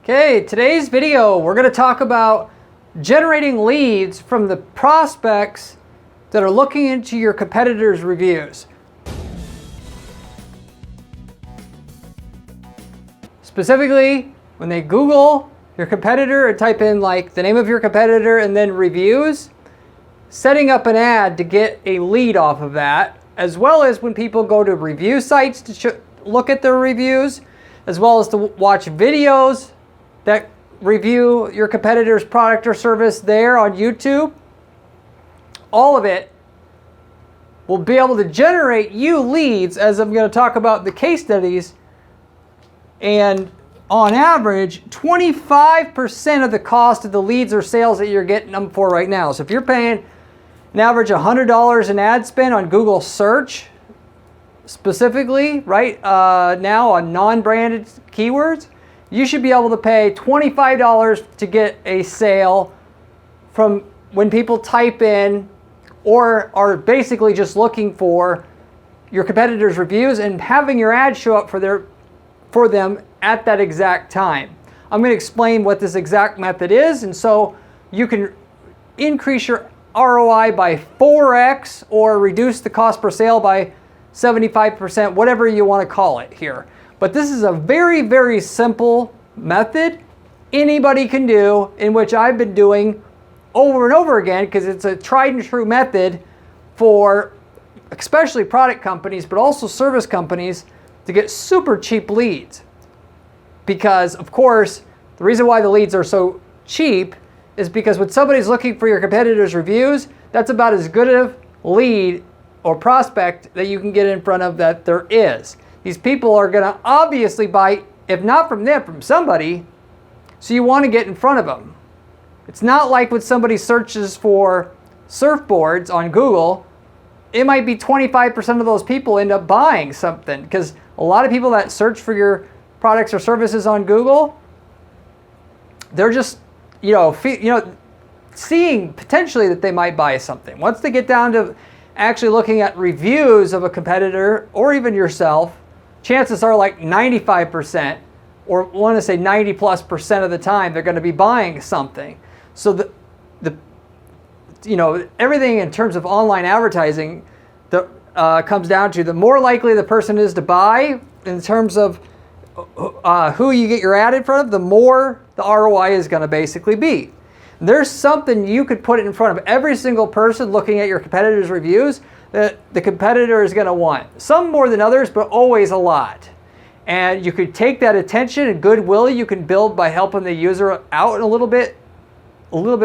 Okay, today's video, we're going to talk about generating leads from the prospects that are looking into your competitors' reviews. Specifically, when they Google your competitor and type in like the name of your competitor and then reviews, setting up an ad to get a lead off of that, as well as when people go to review sites to look at their reviews, as well as to watch videos that review your competitor's product or service there on YouTube. All of it will be able to generate you leads, as I'm going to talk about in the case studies. And on average, 25% of the cost of the leads or sales that you're getting them for right now. So if you're paying an average $100 in ad spend on Google search, specifically right now on non-branded keywords, you should be able to pay $25 to get a sale from when people type in or are basically just looking for your competitors' reviews and having your ad show up for them at that exact time. I'm going to explain what this exact method is, and so you can increase your ROI by 4x or reduce the cost per sale by 75%, whatever you want to call it here. But this is a very, very simple method anybody can do, in which I've been doing over and over again because it's a tried and true method for especially product companies, but also service companies, to get super cheap leads. Because, of course, the reason why the leads are so cheap is because when somebody's looking for your competitors' reviews, that's about as good a lead or prospect that you can get in front of that there is. These people are going to obviously buy, if not from them, from somebody, so you want to get in front of them. It's not like when somebody searches for surfboards on Google, it might be 25% of those people end up buying something, because a lot of people that search for your products or services on Google, they're just, seeing potentially that they might buy something. Once they get down to actually looking at reviews of a competitor or even yourself, chances are like 95%, or want to say 90+% of the time, they're going to be buying something. So everything in terms of online advertising comes down to the more likely the person is to buy in terms of who you get your ad in front of, the more the ROI is going to basically be. There's something you could put in front of every single person looking at your competitors' reviews that the competitor is going to want. Some more than others, but always a lot. And you could take that attention and goodwill you can build by helping the user out a little bit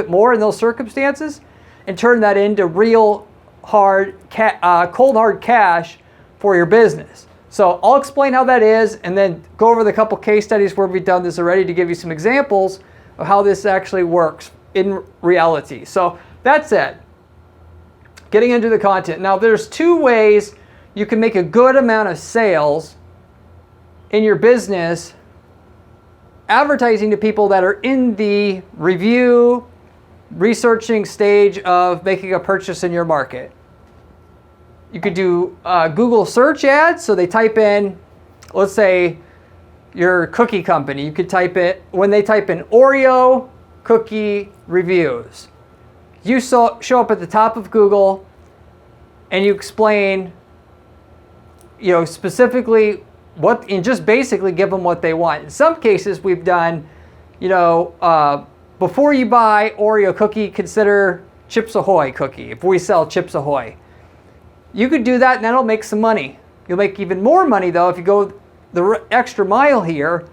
more in those circumstances, and turn that into real cold hard cash for your business. So I'll explain how that is, and then go over the couple case studies where we've done this already to give you some examples of how this actually works in reality. So that's it. Getting into the content. Now there's two ways you can make a good amount of sales in your business advertising to people that are in the review, researching stage of making a purchase in your market. You could do Google search ads. So they type in, let's say your cookie company, you could type it, when they type in Oreo cookie reviews, you show up at the top of Google and you explain, specifically and just basically give them what they want. In some cases we've done, before you buy Oreo cookie, consider Chips Ahoy cookie. If we sell Chips Ahoy, you could do that and that'll make some money. You'll make even more money though if you go the extra mile here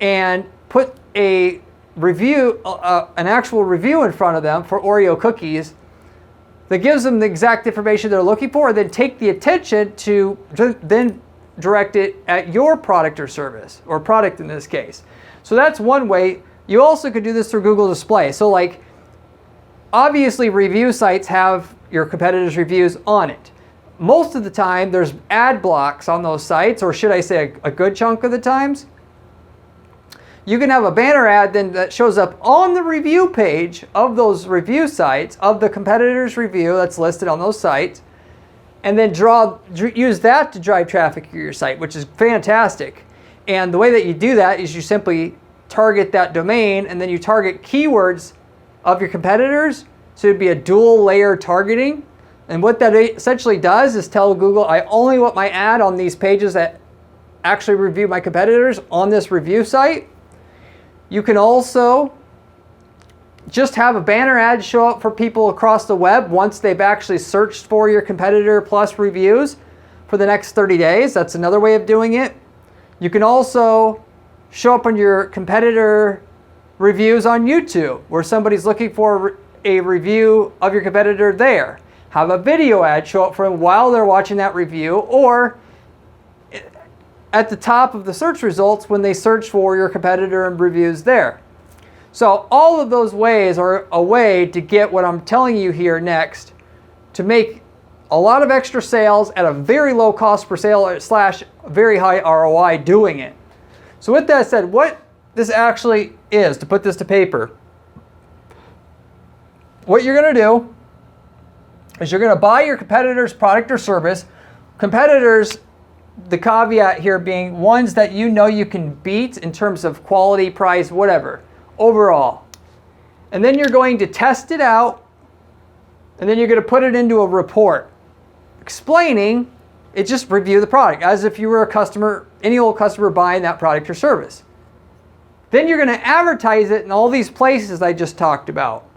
and put a review, an actual review in front of them for Oreo cookies that gives them the exact information they're looking for, and then take the attention to then direct it at your product or service, or product in this case. So that's one way. You also could do this through Google Display. So like, obviously review sites have your competitors' reviews on it. Most of the time there's ad blocks on those sites, or should I say a good chunk of the times. You can have a banner ad then that shows up on the review page of those review sites, of the competitor's review that's listed on those sites, and then use that to drive traffic to your site, which is fantastic. And the way that you do that is you simply target that domain, and then you target keywords of your competitors. So it'd be a dual layer targeting. And what that essentially does is tell Google, I only want my ad on these pages that actually review my competitors on this review site. You can also just have a banner ad show up for people across the web once they've actually searched for your competitor plus reviews for the next 30 days. That's another way of doing it. You can also show up on your competitor reviews on YouTube where somebody's looking for a review of your competitor there. Have a video ad show up for them while they're watching that review, or at the top of the search results when they search for your competitor and reviews there. So all of those ways are a way to get what I'm telling you here next, to make a lot of extra sales at a very low cost per sale / very high ROI doing it. So with that said, what this actually is, to put this to paper, what you're going to do is you're going to buy your competitor's product or service. Competitors, the caveat here being ones that you know you can beat in terms of quality, price, whatever, overall. And then you're going to test it out, and then you're going to put it into a report explaining it. Just review the product as if you were a customer, any old customer buying that product or service. Then you're going to advertise it in all these places I just talked about.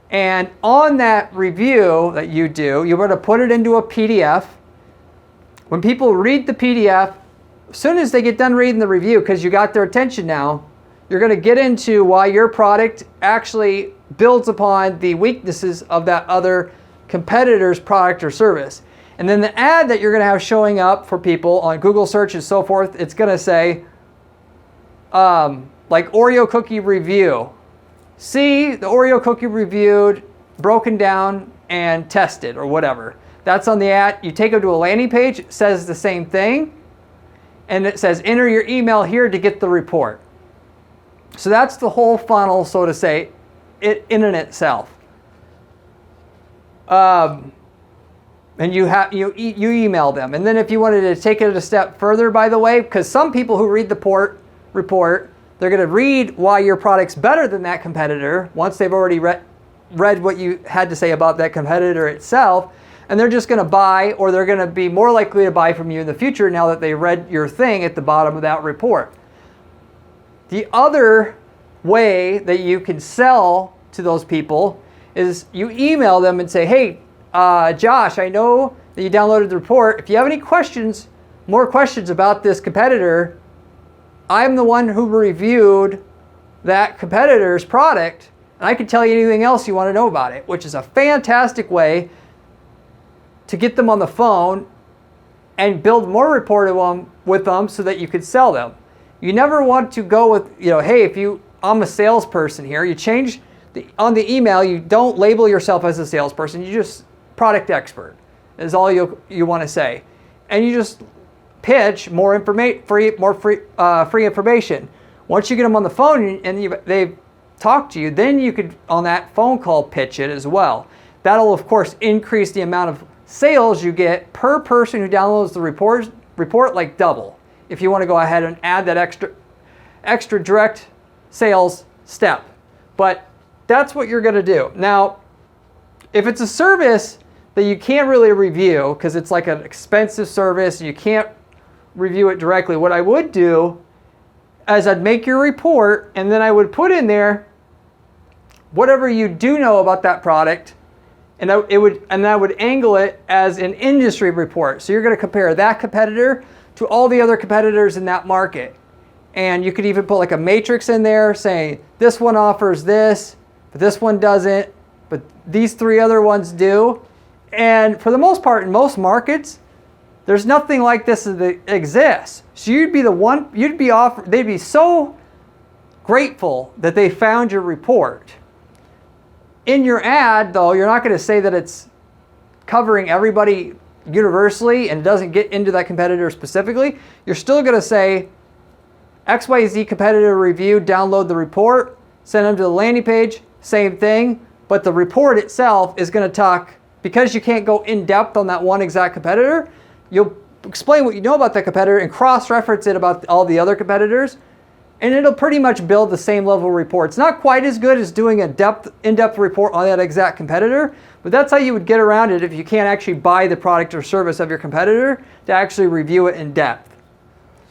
And on that review that you do, you're going to put it into a PDF. When people read the PDF, as soon as they get done reading the review, because you got their attention now, you're going to get into why your product actually builds upon the weaknesses of that other competitor's product or service. And then the ad that you're going to have showing up for people on Google search and so forth, it's going to say, like Oreo cookie review. See the Oreo cookie reviewed, broken down, and tested, or whatever. That's on the ad. You take them to a landing page, it says the same thing, and it says enter your email here to get the report. So that's the whole funnel, so to say, in and itself. And you email them. And then if you wanted to take it a step further, by the way, because some people who read the report, they're going to read why your product's better than that competitor once they've already read what you had to say about that competitor itself, and they're just going to buy, or they're going to be more likely to buy from you in the future now that they read your thing at the bottom of that report. The other way that you can sell to those people is you email them and say, hey, Josh, I know that you downloaded the report. If you have any questions, more questions about this competitor, I'm the one who reviewed that competitor's product, and I can tell you anything else you want to know about it, which is a fantastic way to get them on the phone and build more rapport with them so that you could sell them. You never want to go with, hey, I'm a salesperson here. You change on the email, you don't label yourself as a salesperson. You just product expert is all you want to say. And you just pitch more free information. Once you get them on the phone and they've talked to you, then you could, on that phone call, pitch it as well. That'll, of course, increase the amount of sales you get per person who downloads the report like double, if you want to go ahead and add that extra direct sales step. But that's what you're going to do. Now, if it's a service that you can't really review because it's like an expensive service and you can't review it directly, what I would do is I'd make your report, and then I would put in there whatever you do know about that product, and I would angle it as an industry report. So you're going to compare that competitor to all the other competitors in that market. And you could even put like a matrix in there saying this one offers this, but this one doesn't, but these three other ones do. And for the most part, in most markets, there's nothing like this that exists. So you'd be the one, they'd be so grateful that they found your report. In your ad, though, you're not going to say that it's covering everybody universally and doesn't get into that competitor specifically. You're still going to say XYZ competitor review, download the report, send them to the landing page, same thing. But the report itself is going to talk, because you can't go in depth on that one exact competitor, you'll explain what you know about that competitor and cross-reference it about all the other competitors. and it'll pretty much build the same level report. It's not quite as good as doing a in-depth report on that exact competitor, but that's how you would get around it if you can't actually buy the product or service of your competitor to actually review it in depth.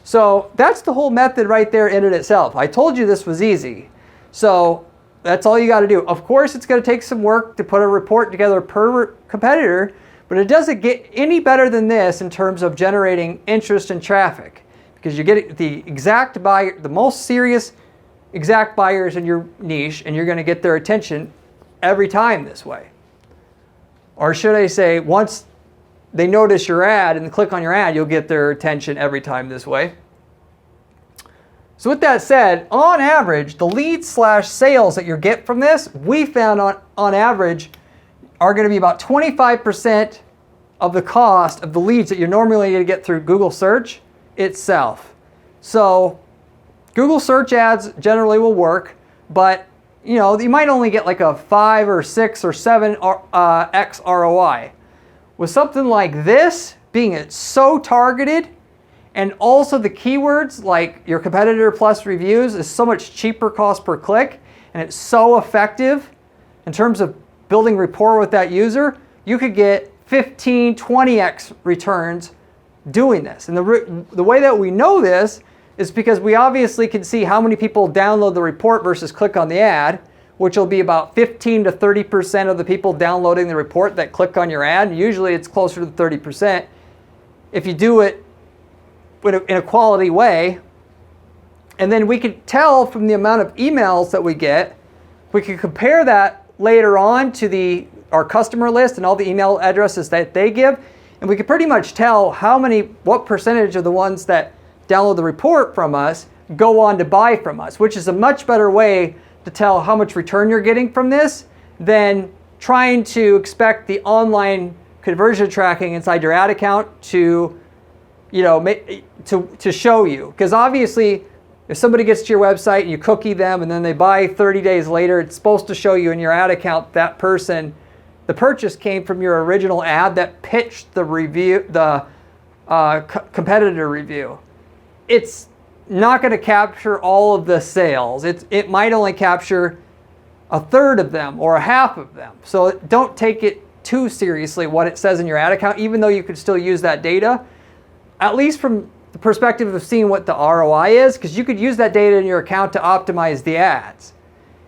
So that's the whole method right there in it itself. I told you this was easy. So that's all you got to do. Of course, it's going to take some work to put a report together per competitor, but it doesn't get any better than this in terms of generating interest and traffic, because you get the exact buyer, the most serious exact buyers in your niche, and you're going to get their attention every time this way. Or should I say, once they notice your ad and click on your ad, you'll get their attention every time this way. So with that said, on average, the leads/sales that you get from this, we found on average, are going to be about 25% of the cost of the leads that you're normally going to get through Google search itself. So Google search ads generally will work, but you might only get like a 5 or 6 or 7x ROI. With something like this, being so targeted, and also the keywords like your competitor plus reviews is so much cheaper cost per click, and it's so effective in terms of building rapport with that user, you could get 15, 20x returns doing this. And the way that we know this is because we obviously can see how many people download the report versus click on the ad, which will be about 15 to 30% of the people downloading the report that click on your ad. Usually it's closer to 30%. If you do it in a quality way, and then we could tell from the amount of emails that we get, we can compare that later on to our customer list and all the email addresses that they give, and we can pretty much tell what percentage of the ones that download the report from us go on to buy from us, which is a much better way to tell how much return you're getting from this than trying to expect the online conversion tracking inside your ad account to show you. Because obviously, if somebody gets to your website and you cookie them and then they buy 30 days later, it's supposed to show you in your ad account that the purchase came from your original ad that pitched the review, the competitor review. It's not going to capture all of the sales. It might only capture a third of them or a half of them. So don't take it too seriously what it says in your ad account, even though you could still use that data, at least from the perspective of seeing what the ROI is, because you could use that data in your account to optimize the ads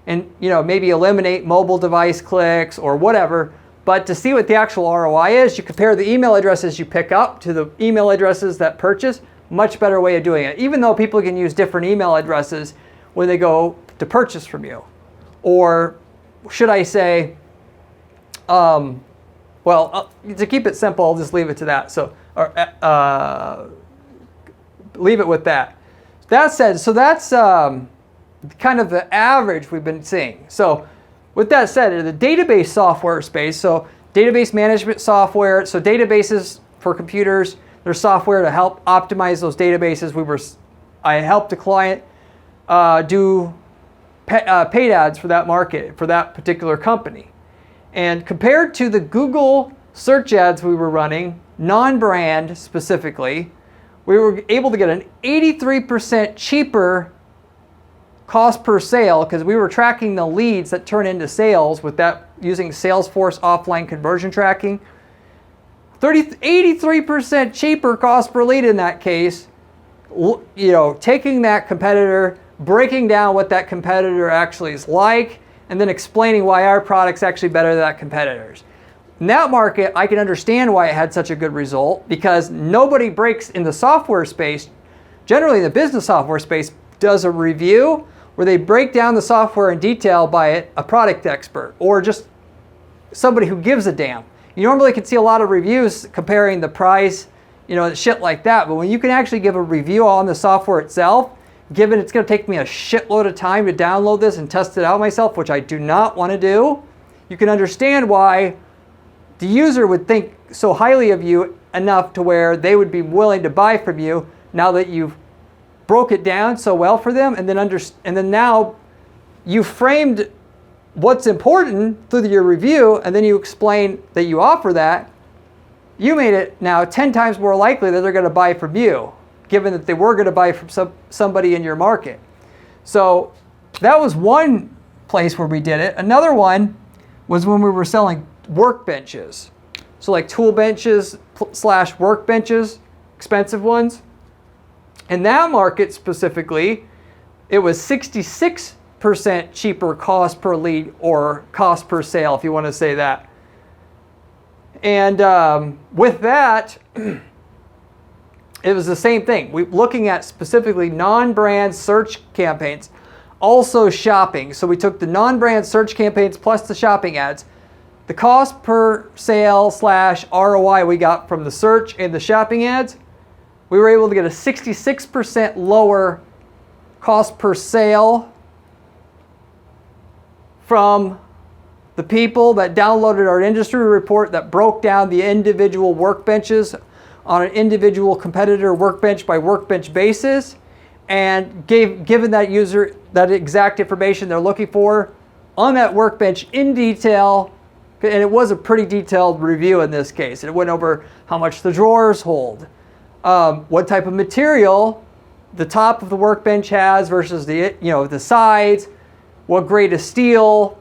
and maybe eliminate mobile device clicks or whatever. But to see what the actual ROI is, you compare the email addresses you pick up to the email addresses that purchase. Much better way of doing it, even though people can use different email addresses when they go to purchase from you. Or should I say, to keep it simple, I'll just leave it to that. So, leave it with that. That said, so that's kind of the average we've been seeing. So with that said, in the database software space, so database management software, so databases for computers, there's software to help optimize those databases. I helped a client do paid ads for that market, for that particular company. And compared to the Google search ads we were running, non-brand specifically, we were able to get an 83% cheaper cost per sale because we were tracking the leads that turn into sales with that using Salesforce offline conversion tracking. 83% cheaper cost per lead in that case, taking that competitor, breaking down what that competitor actually is like, and then explaining why our product's actually better than that competitor's. In that market, I can understand why it had such a good result, because nobody breaks in the software space, generally in the business software space, does a review where they break down the software in detail by a product expert or just somebody who gives a damn. You normally can see a lot of reviews comparing the price, shit like that. But when you can actually give a review on the software itself, given it's going to take me a shitload of time to download this and test it out myself, which I do not want to do, you can understand why the user would think so highly of you enough to where they would be willing to buy from you now that you've broke it down so well for them, and then now you framed what's important through your review, and then you explain that you offer that. You made it now 10 times more likely that they're going to buy from you, given that they were going to buy from somebody in your market. So that was one place where we did it. Another one was when we were selling workbenches. So like tool benches slash workbenches, expensive ones. In that market specifically, it was 66% cheaper cost per lead or cost per sale, if you want to say that. And with that, it was the same thing. We're looking at specifically non-brand search campaigns, also shopping. So we took the non-brand search campaigns plus the shopping ads. The cost per sale slash ROI we got from the search and the shopping ads, we were able to get a 66% lower cost per sale from the people that downloaded our industry report that broke down the individual workbenches on an individual competitor workbench by workbench basis, and given that user that exact information they're looking for on that workbench in detail. And it was a pretty detailed review in this case. It went over how much the drawers hold, what type of material the top of the workbench has versus the sides, what grade of steel,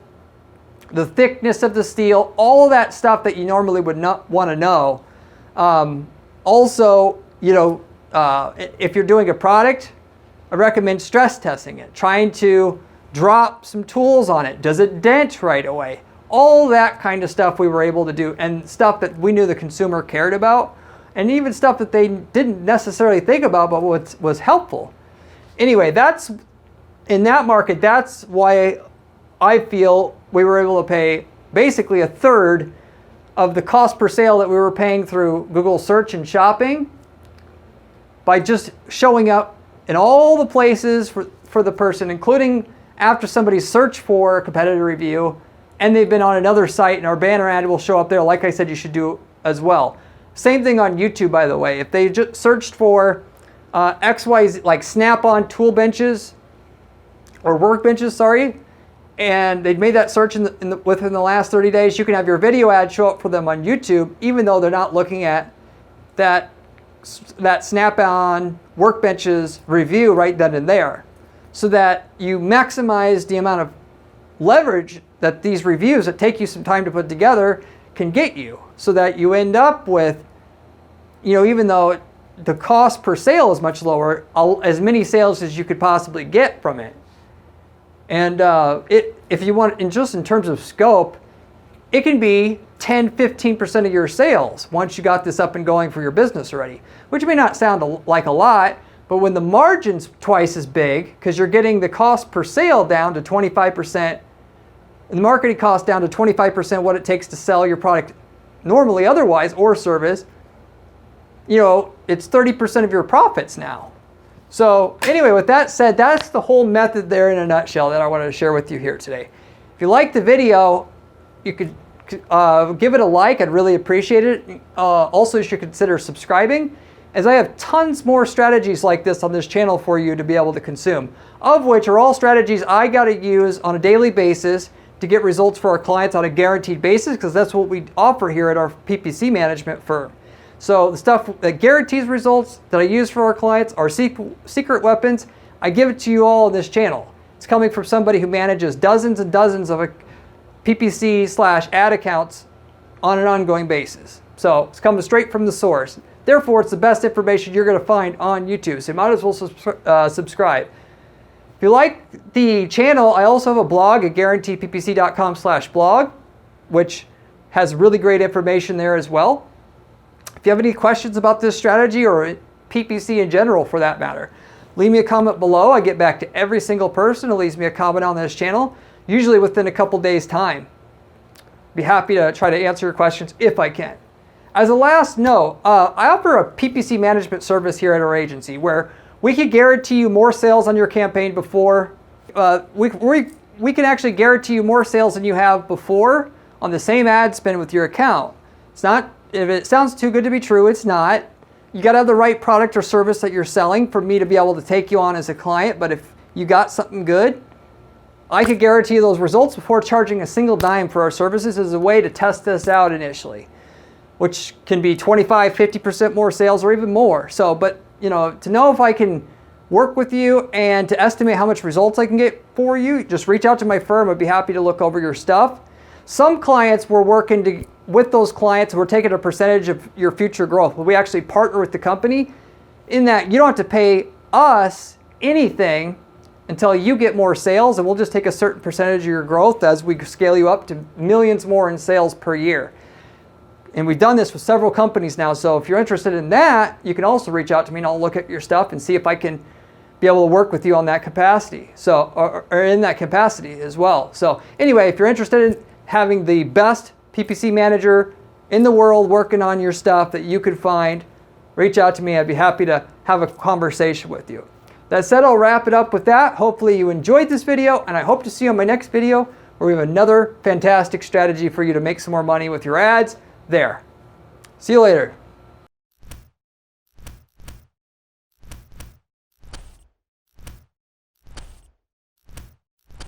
the thickness of the steel, all of that stuff that you normally would not want to know. Also, if you're doing a product, I recommend stress testing it, trying to drop some tools on it. Does it dent right away? All that kind of stuff we were able to do, and stuff that we knew the consumer cared about, and even stuff that they didn't necessarily think about but was helpful. Anyway, that's in that market, that's why I feel we were able to pay basically a third of the cost per sale that we were paying through Google search and shopping by just showing up in all the places for the person, including after somebody searched for a competitor review and they've been on another site and our banner ad will show up there. Like I said, you should do as well. Same thing on YouTube, by the way. If they just searched for XYZ, like Snap-on tool benches or workbenches, sorry, and they'd made that search within the last 30 days, you can have your video ad show up for them on YouTube, even though they're not looking at that Snap-on workbenches review right then and there, so that you maximize the amount of leverage that these reviews that take you some time to put together can get you, so that you end up with, even though the cost per sale is much lower, as many sales as you could possibly get from it. And if you want, in terms of scope, it can be 10-15% of your sales once you got this up and going for your business already, which may not sound like a lot, but when the margin's twice as big, because you're getting the cost per sale down to 25%, and the marketing cost down to 25% what it takes to sell your product normally otherwise or service, it's 30% of your profits now. So anyway, with that said, that's the whole method there in a nutshell that I wanted to share with you here today. If you like the video, you could give it a like. I'd really appreciate it. Also, you should consider subscribing, as I have tons more strategies like this on this channel for you to be able to consume, of which are all strategies I got to use on a daily basis to get results for our clients on a guaranteed basis, because that's what we offer here at our PPC management firm. So the stuff that guarantees results that I use for our clients are secret weapons. I give it to you all on this channel. It's coming from somebody who manages dozens and dozens of PPC/ad accounts on an ongoing basis. So it's coming straight from the source. Therefore, it's the best information you're going to find on YouTube. So you might as well subscribe. If you like the channel, I also have a blog at guaranteeppc.com/blog, which has really great information there as well. If you have any questions about this strategy or PPC in general for that matter, leave me a comment below. I get back to every single person who leaves me a comment on this channel, usually within a couple days' time. Be happy to try to answer your questions if I can. As a last note, I offer a PPC management service here at our agency where we can guarantee you more sales on your campaign before. We can actually guarantee you more sales than you have before on the same ad spend with your account. It's not, if it sounds too good to be true, it's not. You got to have the right product or service that you're selling for me to be able to take you on as a client. But if you got something good, I could guarantee you those results before charging a single dime for our services as a way to test this out initially, which can be 25-50% more sales or even more. So, but to know if I can work with you and to estimate how much results I can get for you, just reach out to my firm. I'd be happy to look over your stuff. Some clients we're working with those clients, we're taking a percentage of your future growth. We actually partner with the company in that you don't have to pay us anything until you get more sales, and we'll just take a certain percentage of your growth as we scale you up to millions more in sales per year. And we've done this with several companies now, so if you're interested in that, you can also reach out to me and I'll look at your stuff and see if I can be able to work with you on that capacity, so or in that capacity as well. So anyway, if you're interested in having the best PPC manager in the world working on your stuff that you could find, reach out to me. I'd be happy to have a conversation with you. That said, I'll wrap it up with that. Hopefully you enjoyed this video, and I hope to see you on my next video where we have another fantastic strategy for you to make some more money with your ads there. See you later.